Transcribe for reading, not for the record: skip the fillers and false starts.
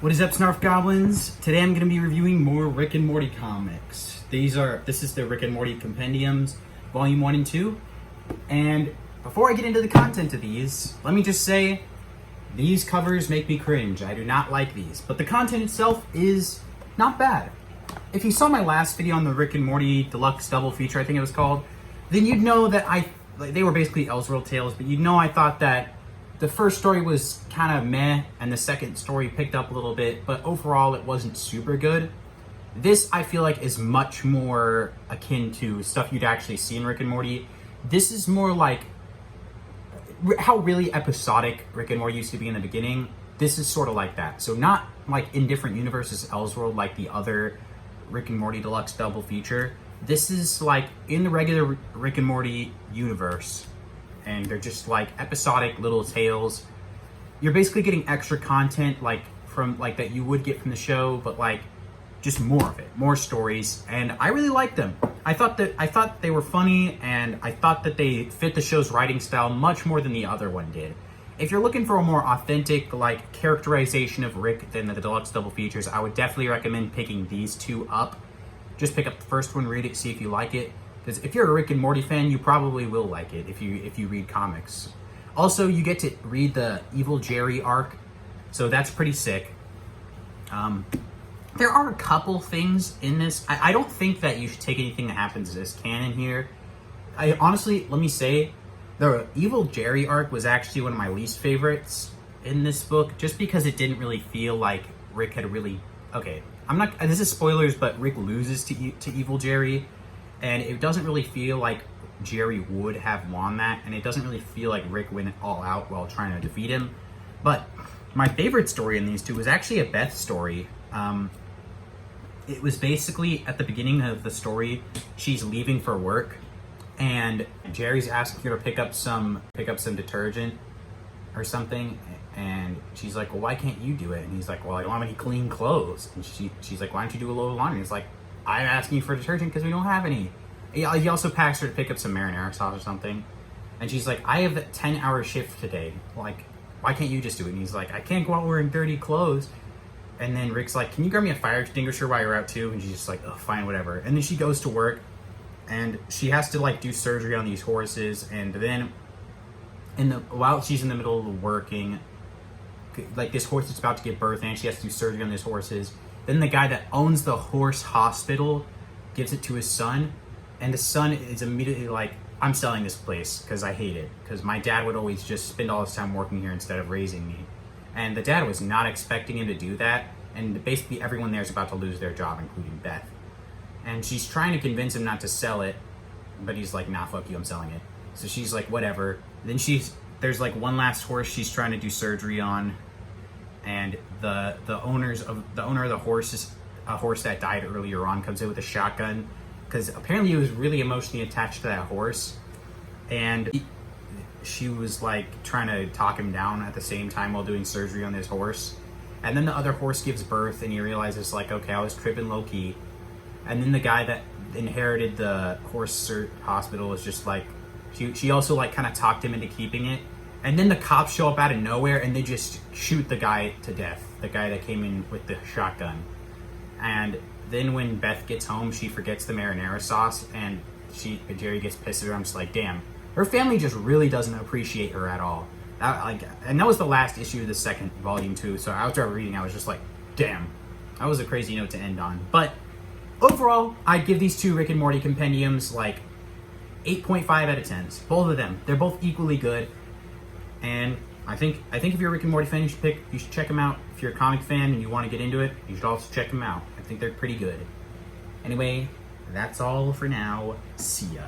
What is up, Snarf Goblins? Today I'm going to be reviewing more Rick and Morty comics. This is the Rick and Morty Compendiums, Volume 1 and 2. And before I get into the content of these, let me just say, these covers make me cringe. I do not like these. But the content itself is not bad. If you saw my last video on the Rick and Morty Deluxe Double Feature, I think it was called, then you'd know that they were basically Elseworld tales, but you'd know I thought that the first story was kind of meh, and the second story picked up a little bit, but overall it wasn't super good. This, I feel like, is much more akin to stuff you'd actually see in Rick and Morty. This is more like how really episodic Rick and Morty used to be in the beginning. This is sort of like that. So not like in different universes Elseworld like the other Rick and Morty Deluxe Double Feature. This is like in the regular Rick and Morty universe. And they're just like episodic little tales. You're basically getting extra content like from like that you would get from the show, but like just more of it, more stories, and I really liked them. I thought they were funny, and I thought that they fit the show's writing style much more than the other one did. If you're looking for a more authentic like characterization of Rick than the Deluxe Double Features, I would definitely recommend picking these two up. Just pick up the first one, read it, see if you like it. Because if you're a Rick and Morty fan, you probably will like it if you read comics. Also, you get to read the Evil Jerry arc, so that's pretty sick. There are a couple things in this. I don't think that you should take anything that happens as canon here. I honestly, let me say, the Evil Jerry arc was actually one of my least favorites in this book, just because it didn't really feel like Rick had really... Okay, this is spoilers, but Rick loses to Evil Jerry. And it doesn't really feel like Jerry would have won that, and it doesn't really feel like Rick went all out while trying to defeat him. But my favorite story in these two was actually a Beth story. It was basically at the beginning of the story, she's leaving for work, and Jerry's asking her to pick up some detergent or something, and she's like, "Well, why can't you do it?" And he's like, "Well, I don't have any clean clothes." And she's like, "Why don't you do a load of laundry?" And he's like, "I'm asking you for detergent because we don't have any." He also asks her to pick up some marinara sauce or something. And she's like, "I have a 10-hour shift today. Like, why can't you just do it?" And he's like, "I can't go out wearing dirty clothes." And then Rick's like, "Can you grab me a fire extinguisher while you're out too?" And she's just like, "Oh, fine, whatever." And then she goes to work, and she has to like do surgery on these horses. And then while she's in the middle of working, like this horse is about to give birth, and she has to do surgery on these horses. Then the guy that owns the horse hospital gives it to his son, and the son is immediately like, "I'm selling this place because I hate it, because my dad would always just spend all his time working here instead of raising me." And the dad was not expecting him to do that, and basically everyone there is about to lose their job, including Beth. And she's trying to convince him not to sell it, but he's like, "Nah, fuck you, I'm selling it." So she's like, "Whatever." Then there's like one last horse she's trying to do surgery on, and the owner of the horse is a horse that died earlier on, comes in with a shotgun because apparently he was really emotionally attached to that horse, and she was like trying to talk him down at the same time while doing surgery on this horse. And then the other horse gives birth, and he realizes like, okay, I was tripping low key. And then the guy that inherited the horse hospital is just like, she also like kind of talked him into keeping it. And then the cops show up out of nowhere, and they just shoot the guy to death. The guy that came in with the shotgun. And then when Beth gets home, she forgets the marinara sauce, and Jerry gets pissed at her. I'm just like, damn. Her family just really doesn't appreciate her at all. And that was the last issue of the second volume too. So after reading, I was just like, damn. That was a crazy note to end on. But overall, I'd give these two Rick and Morty compendiums like 8.5 out of 10s. Both of them. They're both equally good. And I think if you're a Rick and Morty fan, you should check them out. If you're a comic fan and you want to get into it, you should also check them out. I think they're pretty good. Anyway, that's all for now. See ya.